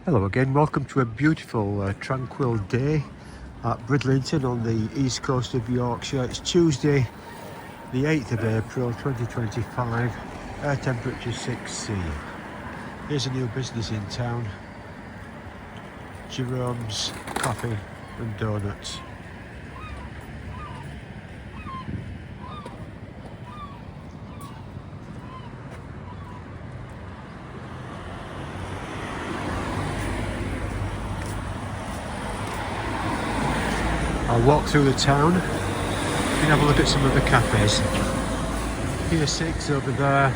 Hello again, welcome to a beautiful tranquil day at Bridlington on the east coast of Yorkshire. It's Tuesday the 8th of April 2025, air temperature 6C. Here's a new business in town, Jerome's Coffee and Donuts. I'll walk through the town and have a look at some of the cafes. Pier 6 over there.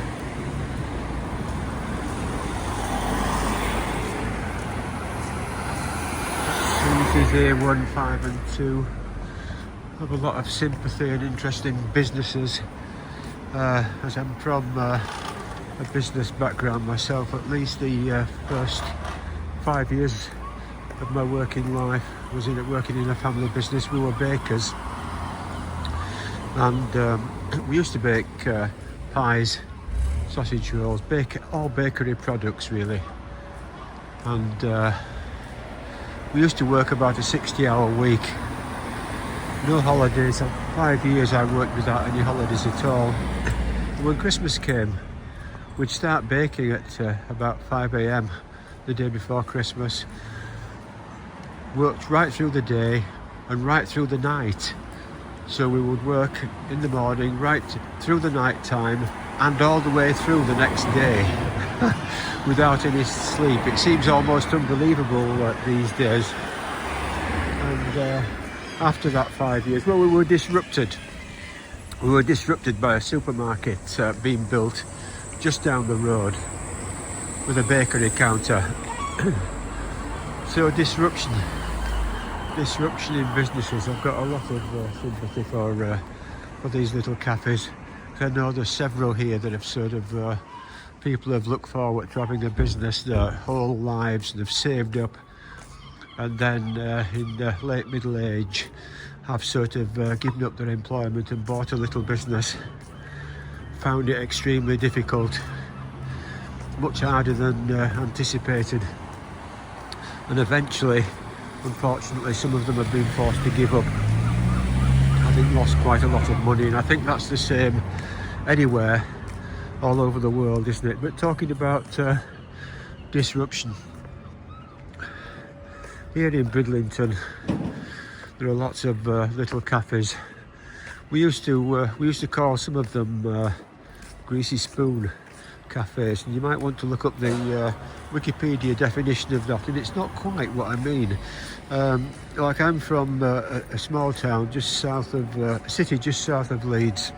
This is A1, 5 and 2. I have a lot of sympathy and interest in businesses. As I'm from a business background myself, at least the first 5 years of my working life was working in a family business. We were bakers, and we used to bake pies, sausage rolls, all bakery products really. And we used to work about a 60-hour week, no holidays. 5 years I worked without any holidays at all. When Christmas came, we'd start baking at about 5 a.m. the day before Christmas. Worked right through the day and right through the night. So we would work in the morning, right through the night time, and all the way through the next day without any sleep. It seems almost unbelievable these days. And after that 5 years, well, we were disrupted. We were disrupted by a supermarket being built just down the road with a bakery counter. So disruption in businesses. I've got a lot of sympathy for these little cafes. I know there's several here that have sort of people have looked forward to having a business their whole lives and have saved up, and then in late middle age have sort of given up their employment and bought a little business. Found it extremely difficult, much harder than anticipated, and eventually, unfortunately, some of them have been forced to give up, having lost quite a lot of money. And I think that's the same anywhere, all over the world, isn't it? But talking about disruption, here in Bridlington, there are lots of little cafes. We used to call some of them greasy spoon cafes, and you might want to look up the Wikipedia definition of that, and it's not quite what I mean. Like, I'm from a small town just south of a city just south of Leeds,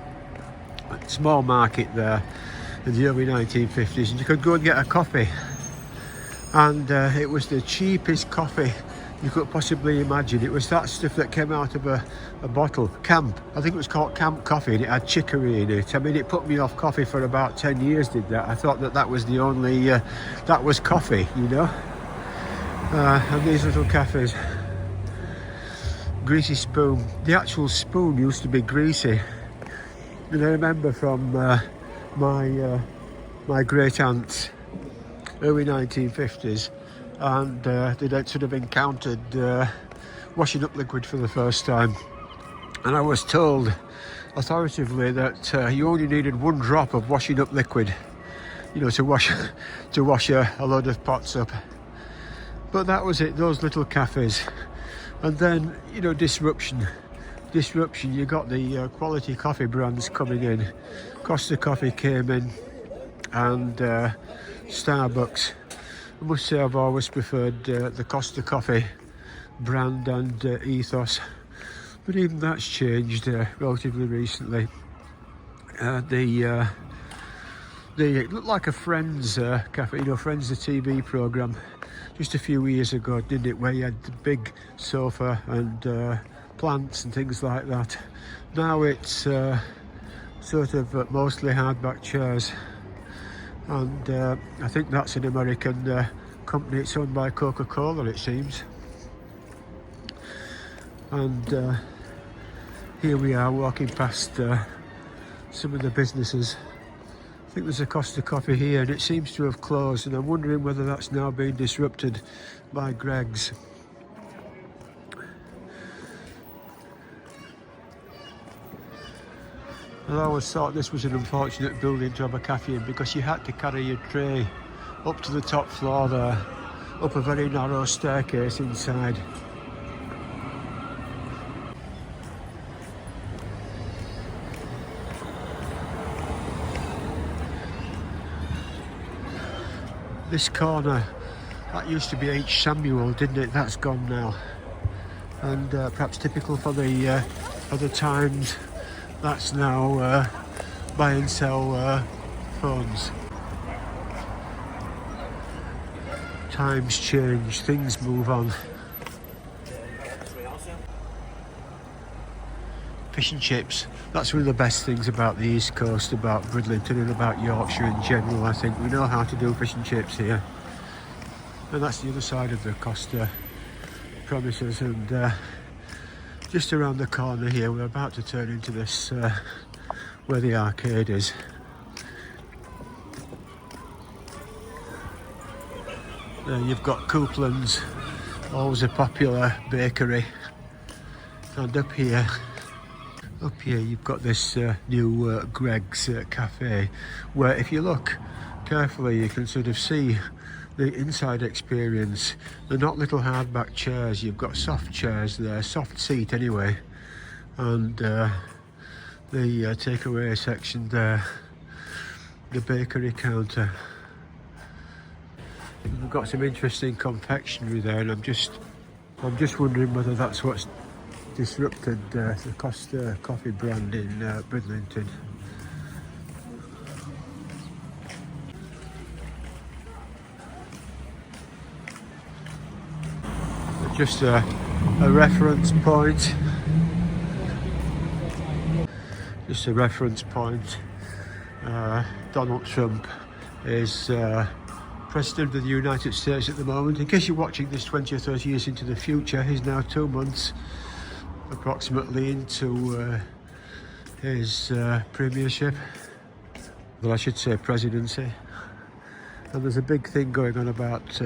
a small market there in the early 1950s, and you could go and get a coffee, and it was the cheapest coffee you could possibly imagine. It was that stuff that came out of a bottle, Camp. I think it was called Camp Coffee, and it had chicory in it. I mean, it put me off coffee for about 10 years, did that. I thought that was the only, that was coffee, you know. And these little cafes, greasy spoon. The actual spoon used to be greasy. And I remember from my great aunt's early 1950s, and they'd sort of encountered washing up liquid for the first time, and I was told authoritatively that you only needed 1 drop of washing up liquid, you know, to wash a load of pots up. But that was it, those little cafes. And then, you know, disruption. You got the quality coffee brands coming in. Costa Coffee came in, and Starbucks. I must say I've always preferred the Costa Coffee brand and ethos, but even that's changed relatively recently. They looked like a Friends cafe, you know, Friends, the TV programme, just a few years ago, didn't it, where you had the big sofa and plants and things like that. Now it's sort of mostly hardback chairs. And I think that's an American company. It's owned by Coca-Cola, it seems. And here we are walking past some of the businesses think there's a Costa Coffee here and it seems to have closed, and I'm wondering whether that's now been disrupted by Greggs. I always thought this was an unfortunate building to have a cafe in, because you had to carry your tray up to the top floor there, up a very narrow staircase inside. This corner, that used to be H. Samuel, didn't it? That's gone now. And perhaps typical for the times, that's now buy and sell phones. Times change, things move on. Fish and chips, that's one of the best things about the East Coast, about Bridlington and about Yorkshire in general. I think we know how to do fish and chips here. And that's the other side of the Costa premises, and just around the corner here we're about to turn into this where the arcade is. You've got Coupland's, always a popular bakery, and up here you've got this new Greggs cafe, where if you look carefully you can sort of see the inside experience. They're not little hardback chairs, you've got soft chairs there, soft seat anyway, and the takeaway section there, the bakery counter. We've got some interesting confectionery there, and I'm just wondering whether that's what's disrupted the Costa coffee brand in Bridlington. Just a reference point. Just a reference point. Donald Trump is President of the United States at the moment. In case you're watching this 20 or 30 years into the future, he's now 2 months approximately into his premiership, well, I should say presidency. And there's a big thing going on about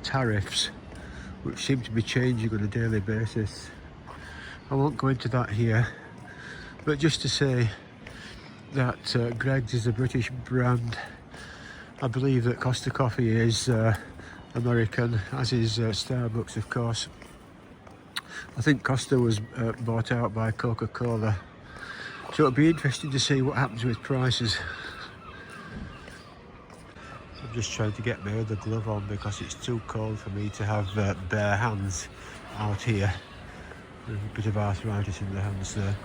tariffs, which seem to be changing on a daily basis. I won't go into that here, but just to say that Greggs is a British brand. I believe that Costa Coffee is American, as is Starbucks, of course. I think Costa was bought out by Coca-Cola, so it'll be interesting to see what happens with prices. I'm just trying to get my other glove on because it's too cold for me to have bare hands out here. There's a bit of arthritis in the hands there,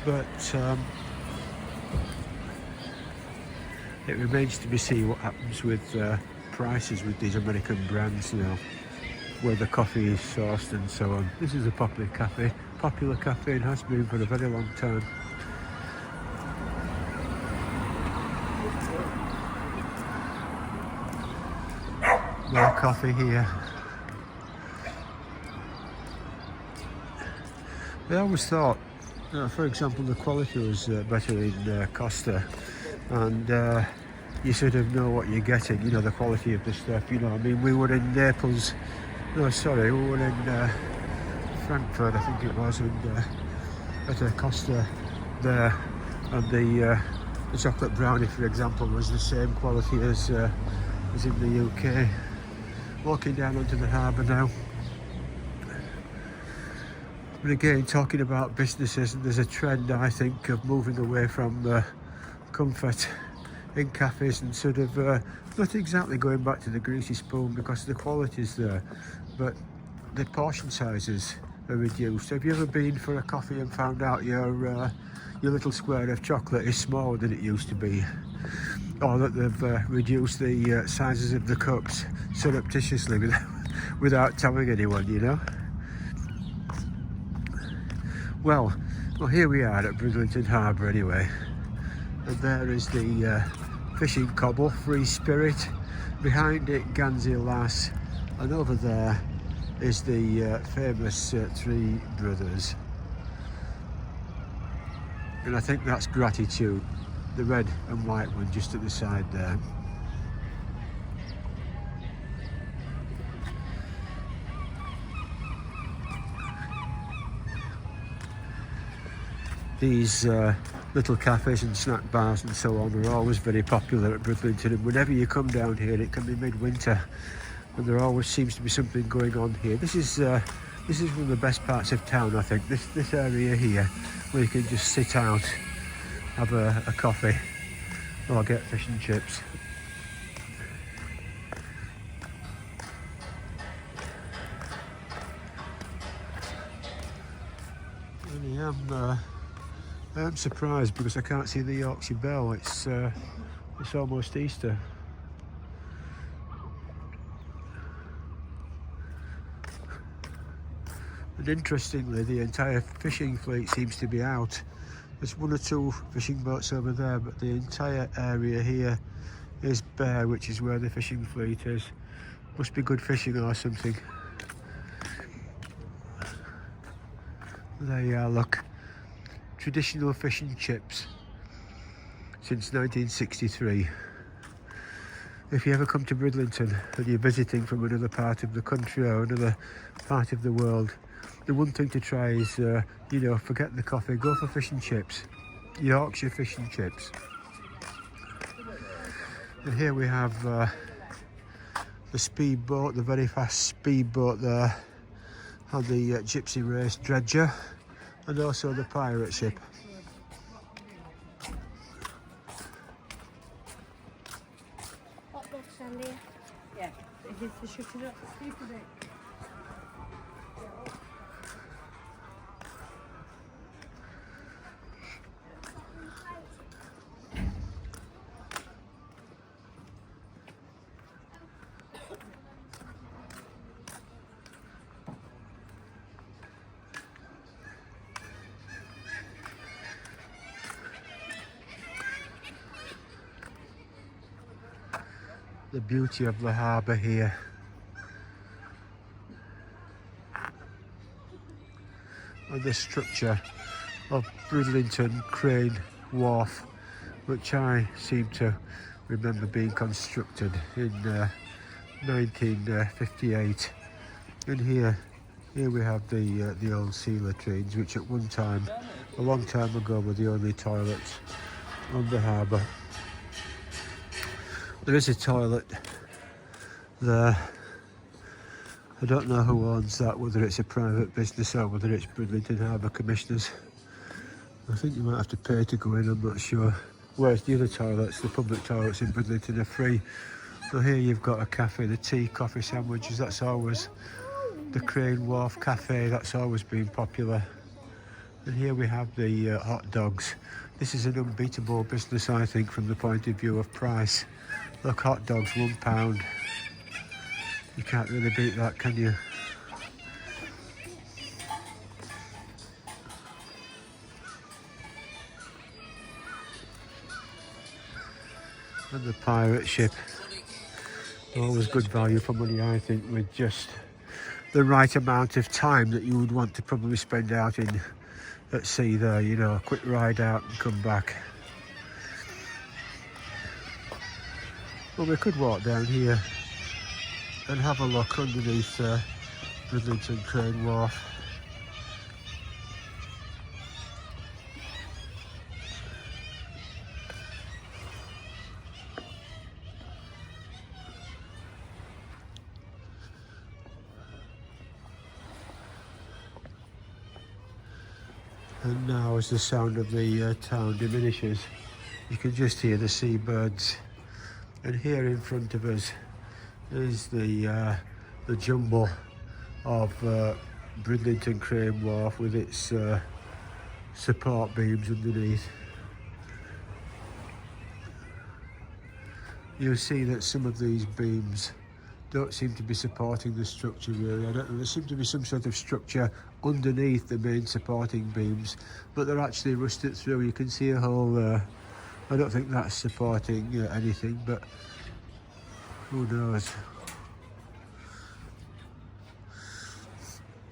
but it remains to be seen what happens with prices with these American brands now, where the coffee is sourced and so on. This is a popular cafe and has been for a very long time. More coffee here. I always thought, for example, the quality was better in Costa, and you sort of know what you're getting, you know, the quality of the stuff, you know. I mean, we were in Naples, we were in Frankfurt, I think it was, and at a Costa there, and the chocolate brownie, for example, was the same quality as in the UK. Walking down onto the harbour now. But again, talking about businesses, and there's a trend, I think, of moving away from comfort in cafes and sort of not exactly going back to the greasy spoon because the quality's there, but the portion sizes are reduced. Have you ever been for a coffee and found out your little square of chocolate is smaller than it used to be, or that they've reduced the sizes of the cups surreptitiously without telling anyone, you know? Well, here we are at Bridlington Harbour anyway, and there is the fishing cobble, Free Spirit. Behind it, Gansey Lass, and over there is the famous Three Brothers. And I think that's Gratitude. the red and white one just at the side there. These little cafes and snack bars and so on are always very popular at Bridlington, and whenever you come down here, it can be midwinter, and there always seems to be something going on here. This is one of the best parts of town, I think. This area here, where you can just sit out, have a coffee, or get fish and chips. And I am surprised because I can't see the Yorkshire Bell. It's almost Easter. And interestingly, the entire fishing fleet seems to be out. There's one or two fishing boats over there, but the entire area here is bare, which is where the fishing fleet is. Must be good fishing or something. There you are, look. Traditional fish and chips since 1963. If you ever come to Bridlington and you're visiting from another part of the country or another part of the world, the one thing to try is, forget the coffee, go for fish and chips. Yorkshire fish and chips. And here we have the speedboat, the very fast speedboat there, and the gypsy race dredger, and also the pirate ship. Hotdog, Sandy. Yeah, it is the shooting up the steep of it. The beauty of the harbour here. And the structure of Bridlington Crane Wharf, which I seem to remember being constructed in 1958. And here we have the old sea latrines, which at one time, a long time ago, were the only toilets on the harbour. There is a toilet there. I don't know who owns that, whether it's a private business or whether it's Bridlington Harbour Commissioners. I think you might have to pay to go in, I'm not sure. Whereas the other toilets, the public toilets in Bridlington, are free. So here you've got a cafe, the tea, coffee, sandwiches, that's always the Crane Wharf Cafe, that's always been popular. And here we have the hot dogs. This is an unbeatable business, I think, from the point of view of price. Look, hot dogs, £1. You can't really beat that, can you? And the pirate ship. Always good value for money, I think, with just the right amount of time that you would want to probably spend out at sea there, a quick ride out and come back. Well, we could walk down here and have a look underneath Bridlington Crane Wharf. And now as the sound of the town diminishes, you can just hear the seabirds. And here in front of us is the jumble of Bridlington Crane Wharf with its support beams underneath. You'll see that some of these beams don't seem to be supporting the structure really. I don't know, there seems to be some sort of structure underneath the main supporting beams, but they're actually rusted through. You can see a hole there. I don't think that's supporting anything, but who knows.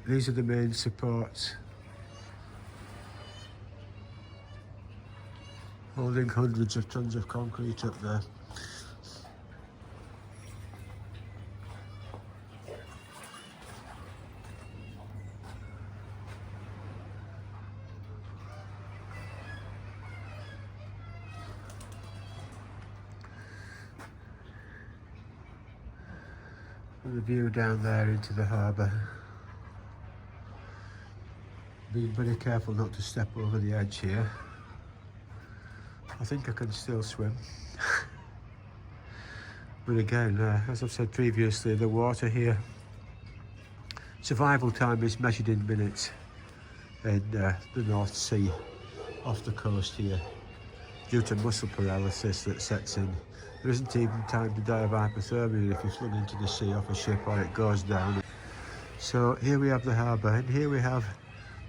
These are the main supports. holding hundreds of tons of concrete up there. And the view down there into the harbour. Being very careful not to step over the edge here. I think I can still swim. But again, as I've said previously, the water here, survival time is measured in minutes in the North Sea off the coast here, due to muscle paralysis that sets in. There isn't even time to die of hypothermia if you're flung into the sea off a ship or it goes down. So here we have the harbour, and here we have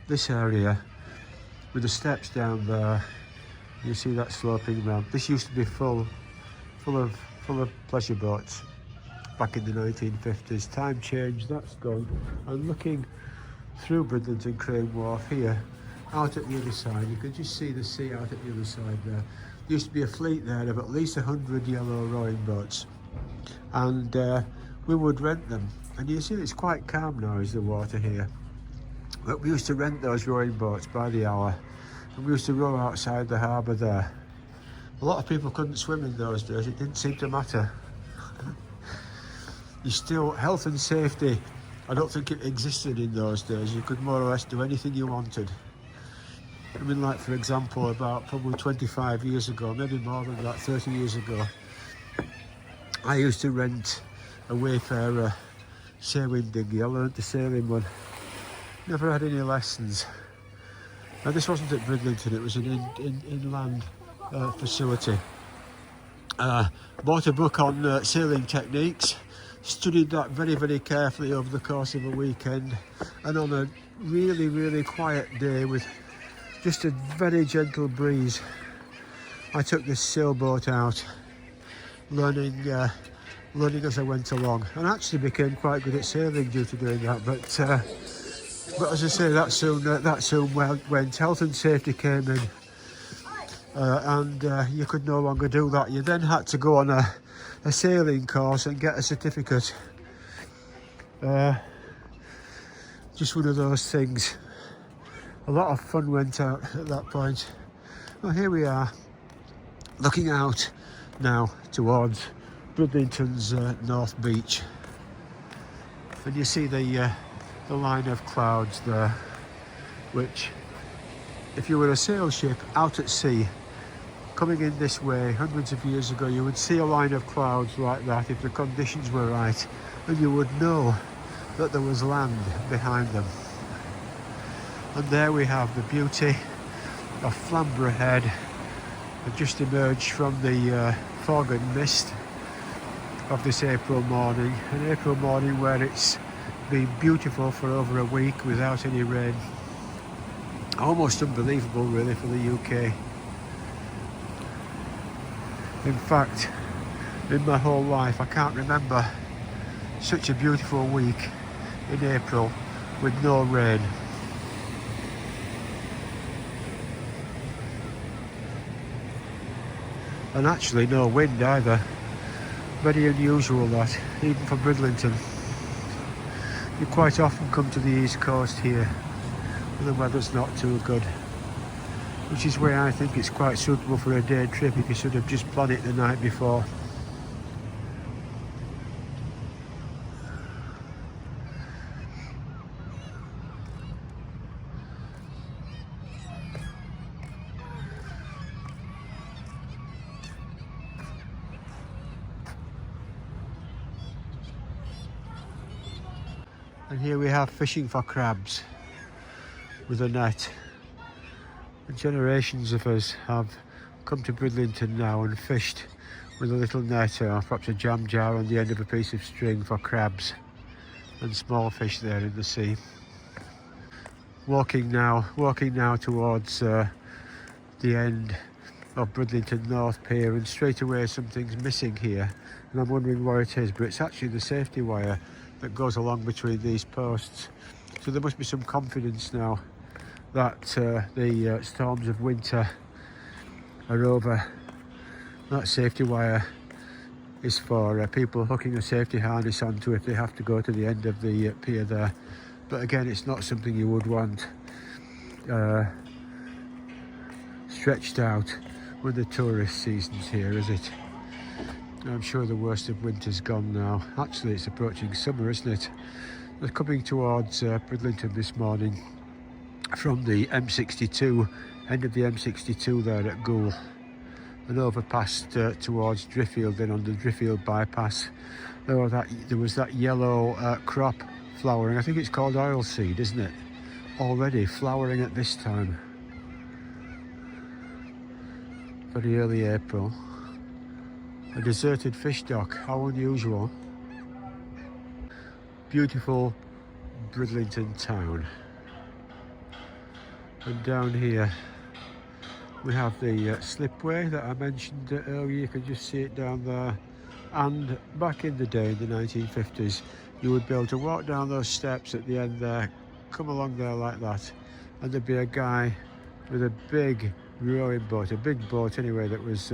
this area with the steps down there. You see that sloping round. This used to be full of pleasure boats back in the 1950s. Time changed, that's gone. And looking through Bridlington Crane Wharf here, out at the other side, you can just see the sea out at the other side there. There used to be a fleet there of at least 100 yellow rowing boats, and we would rent them. And you see it's quite calm now, is the water here. But we used to rent those rowing boats by the hour, and we used to row outside the harbour there. A lot of people couldn't swim in those days, it didn't seem to matter. You still, health and safety, I don't think it existed in those days. You could more or less do anything you wanted. I mean, like for example, about probably 25 years ago, maybe more than that, 30 years ago, I used to rent a Wayfarer sailing dinghy. I learned to sail in one. Never had any lessons. Now this wasn't at Bridlington, it was an inland facility. Bought a book on sailing techniques, studied that very, very carefully over the course of a weekend, and on a really, really quiet day with just a very gentle breeze, I took this sailboat out, learning as I went along, and actually became quite good at sailing due to doing that. But as I say, that soon went. Health and safety came in, and you could no longer do that. You then had to go on a sailing course and get a certificate. Just one of those things. A lot of fun went out at that point. Well, here we are, looking out now towards Bridlington's North Beach, and you see the line of clouds there, which, if you were a sail ship out at sea, coming in this way hundreds of years ago, you would see a line of clouds like that if the conditions were right, and you would know that there was land behind them. And there we have the beauty of Flamborough Head, that just emerged from the fog and mist of this April morning. An April morning where it's been beautiful for over a week without any rain. Almost unbelievable really for the UK. In fact, in my whole life I can't remember such a beautiful week in April with no rain. And actually no wind either. Very unusual that, even for Bridlington. You quite often come to the east coast here and the weather's not too good, which is why I think it's quite suitable for a day trip if you sort of just plan it the night before. And here we have fishing for crabs with a net. And generations of us have come to Bridlington now and fished with a little net or perhaps a jam jar on the end of a piece of string for crabs and small fish there in the sea. Walking now towards the end of Bridlington North Pier, and straight away something's missing here, and I'm wondering what it is, but it's actually the safety wire that goes along between these posts. So there must be some confidence now that the storms of winter are over. That safety wire is for people hooking a safety harness onto if they have to go to the end of the pier there. But again, it's not something you would want stretched out when the tourist season's here, is it? I'm sure the worst of winter's gone now. Actually, it's approaching summer, isn't it? We're coming towards Bridlington this morning from the M62, end of the M62 there at Goole, and over past towards Driffield, then on the Driffield bypass. There was that yellow crop flowering. I think it's called oilseed, isn't it? Already flowering at this time. Very early April. A deserted fish dock, how unusual. Beautiful Bridlington town. And down here we have the slipway that I mentioned earlier. You can just see it down there. And back in the day, in the 1950s, you would be able to walk down those steps at the end there, come along there like that, and there'd be a guy with a big rowing boat, a big boat anyway, that was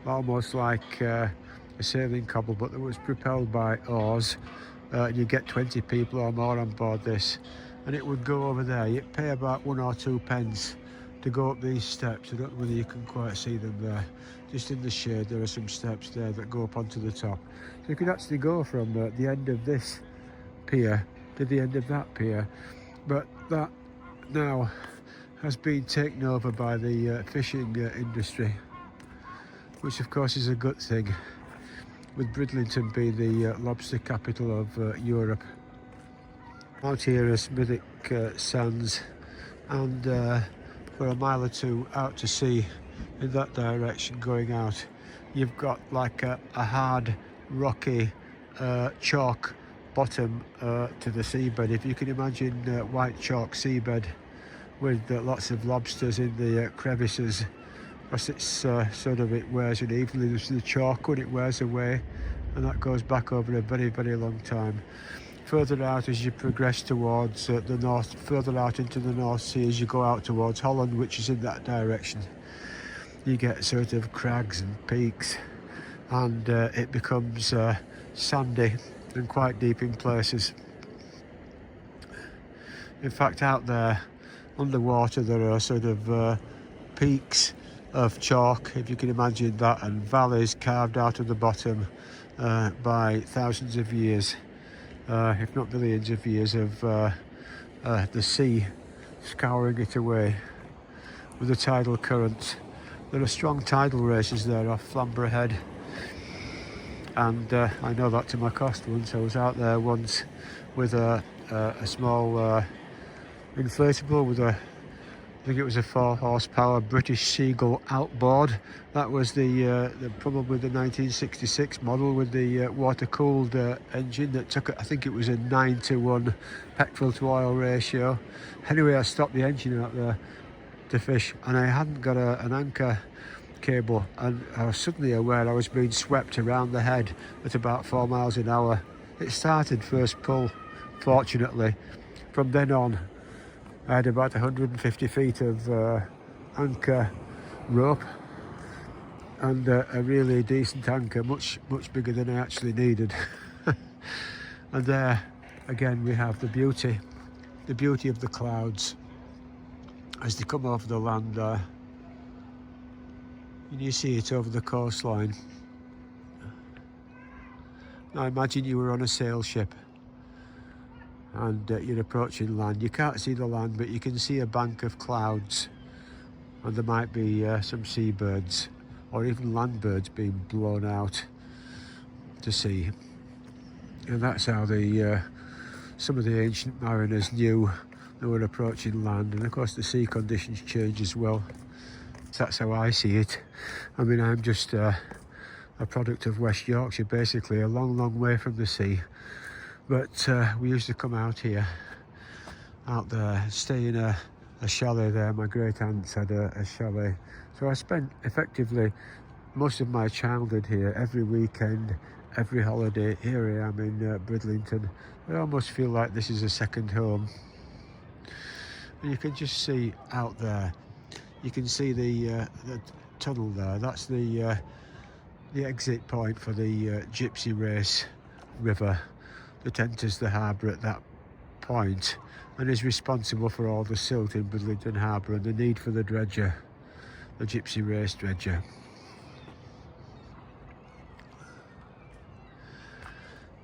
almost like a sailing cobble, but that was propelled by oars. You get 20 people or more on board this, and it would go over there. You'd pay about 1 or 2 pence to go up these steps. I don't know whether you can quite see them there. Just in the shade, there are some steps there that go up onto the top. So you could actually go from the end of this pier to the end of that pier. But that now has been taken over by the fishing industry, which of course is a good thing, with Bridlington being the lobster capital of Europe. Out here are Smithick Sands, and for a mile or two out to sea in that direction going out, you've got like a hard, rocky, chalk bottom to the seabed. If you can imagine white chalk seabed with lots of lobsters in the crevices, because it's sort of, it wears unevenly. There's the chalk when it wears away, and that goes back over a very, very long time. Further out as you progress towards the north, further out into the North Sea as you go out towards Holland, which is in that direction, you get sort of crags and peaks, and it becomes sandy and quite deep in places. In fact, out there underwater there are sort of peaks of chalk, if you can imagine that, and valleys carved out of the bottom by thousands of years, if not millions of years, of the sea scouring it away with the tidal currents. There are strong tidal races there off Flamborough Head, and I know that to my cost. Once I was out there once with a small inflatable with I think it was a 4 horsepower British Seagull outboard. That was the probably the 1966 model with the water cooled engine that took, I think it was a 9-to-1 petrol to oil ratio. Anyway, I stopped the engine out there to fish, and I hadn't got an anchor cable, and I was suddenly aware I was being swept around the head at about 4 miles an hour. It started first pull, fortunately. From then on I had about 150 feet of anchor rope, and a really decent anchor, much bigger than I actually needed. And there again we have the beauty of the clouds as they come over the land there, and you see it over the coastline. Now imagine you were on a sail ship and you're approaching land. You can't see the land, but you can see a bank of clouds, and there might be some seabirds or even land birds being blown out to sea. And that's how some of the ancient mariners knew they were approaching land. And of course the sea conditions change as well. That's how I see it. I mean, I'm just a product of West Yorkshire, basically, a long way from the sea. But we used to come out here, out there, stay in a chalet there. My great aunts had a chalet. So I spent effectively most of my childhood here. Every weekend, every holiday, here I am in Bridlington. I almost feel like this is a second home. And you can just see out there, you can see the tunnel there, that's the exit point for the Gypsy Race River that enters the harbour at that point and is responsible for all the silt in Bridlington Harbour and the need for the dredger, the Gypsy Race dredger.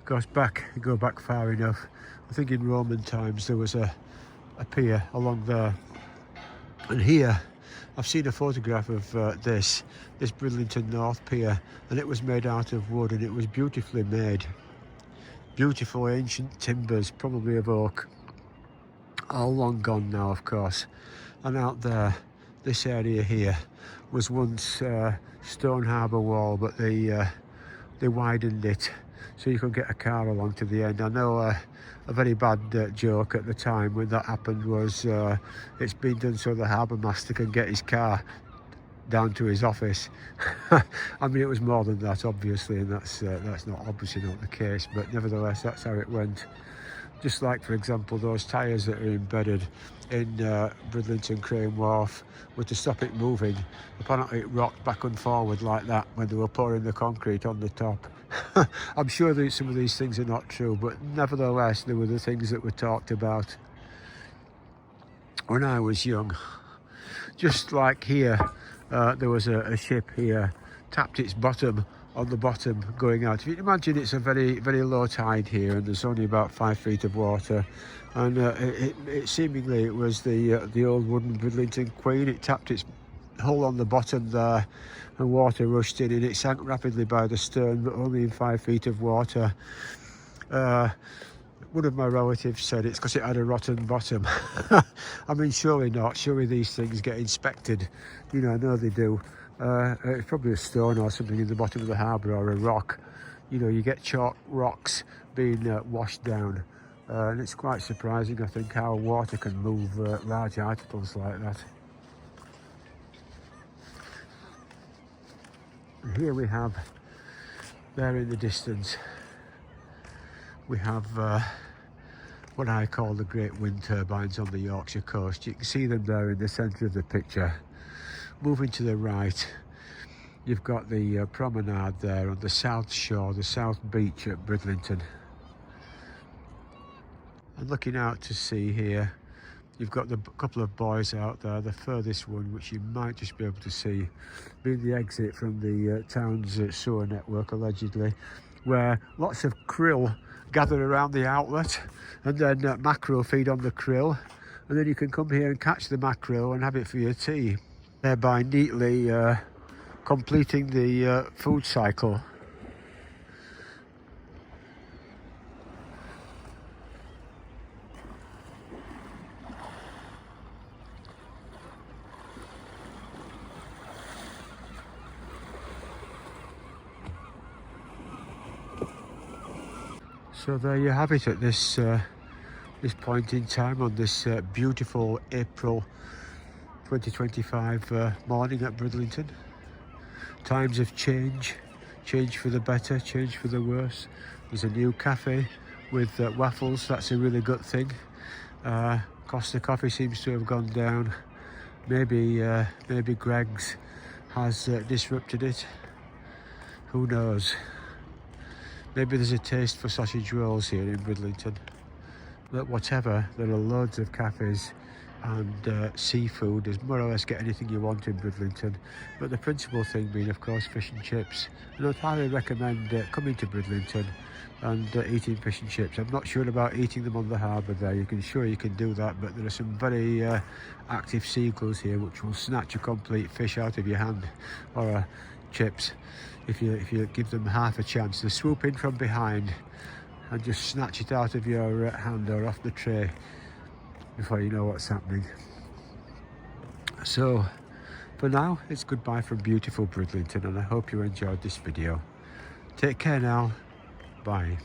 Goes back, you go back far enough. I think in Roman times there was a pier along there, and here I've seen a photograph of this Bridlington North Pier, and it was made out of wood and it was beautifully made. Beautiful ancient timbers, probably of oak, all long gone now of course. And out there, this area here was once stone harbour wall, but they widened it so you could get a car along to the end. I know a very bad joke at the time when that happened was it's been done so the harbour master can get his car down to his office. I mean, it was more than that obviously, and that's not obviously not the case, but nevertheless that's how it went. Just like, for example, those tyres that are embedded in Bridlington Crane Wharf were to stop it moving. Apparently it rocked back and forward like that when they were pouring the concrete on the top. I'm sure that some of these things are not true, but nevertheless they were the things that were talked about when I was young. Just like here, there was a ship here, tapped its bottom on the bottom going out. If you can imagine, it's a very, very low tide here and there's only about 5 feet of water, and it seemingly it was the old wooden Bridlington Queen. It tapped its hole on the bottom there and water rushed in and it sank rapidly by the stern, but only in 5 feet of water. One of my relatives said it's because it had a rotten bottom. I mean, surely not. Surely these things get inspected. You know, I know they do. It's probably a stone or something in the bottom of the harbour, or a rock. You know, you get chalk rocks being washed down. And it's quite surprising, I think, how water can move large articles like that. And here we have, there in the distance, we have what I call the great wind turbines on the Yorkshire coast. You can see them there in the centre of the picture. Moving to the right, you've got the promenade there on the south shore, the south beach at Bridlington. And looking out to sea here, you've got the couple of buoys out there, the furthest one, which you might just be able to see, being the exit from the town's sewer network, allegedly, where lots of krill gather around the outlet, and then mackerel feed on the krill, and then you can come here and catch the mackerel and have it for your tea, thereby neatly completing the food cycle. So there you have it at this point in time on this beautiful April 2025 morning at Bridlington. Times have changed for the better, change for the worse. There's a new cafe with waffles, that's a really good thing. Cost of coffee seems to have gone down. Maybe Greg's has disrupted it. Who knows? Maybe there's a taste for sausage rolls here in Bridlington. But whatever, there are loads of cafes and seafood. There's more or less get anything you want in Bridlington. But the principal thing being, of course, fish and chips. And I'd highly recommend coming to Bridlington and eating fish and chips. I'm not sure about eating them on the harbour there. You can do that, but there are some very active seagulls here which will snatch a complete fish out of your hand, or chips. If you give them half a chance, they swoop in from behind and just snatch it out of your hand or off the tray before you know what's happening. So for now, it's goodbye from beautiful Bridlington, and I hope you enjoyed this video. Take care now. Bye.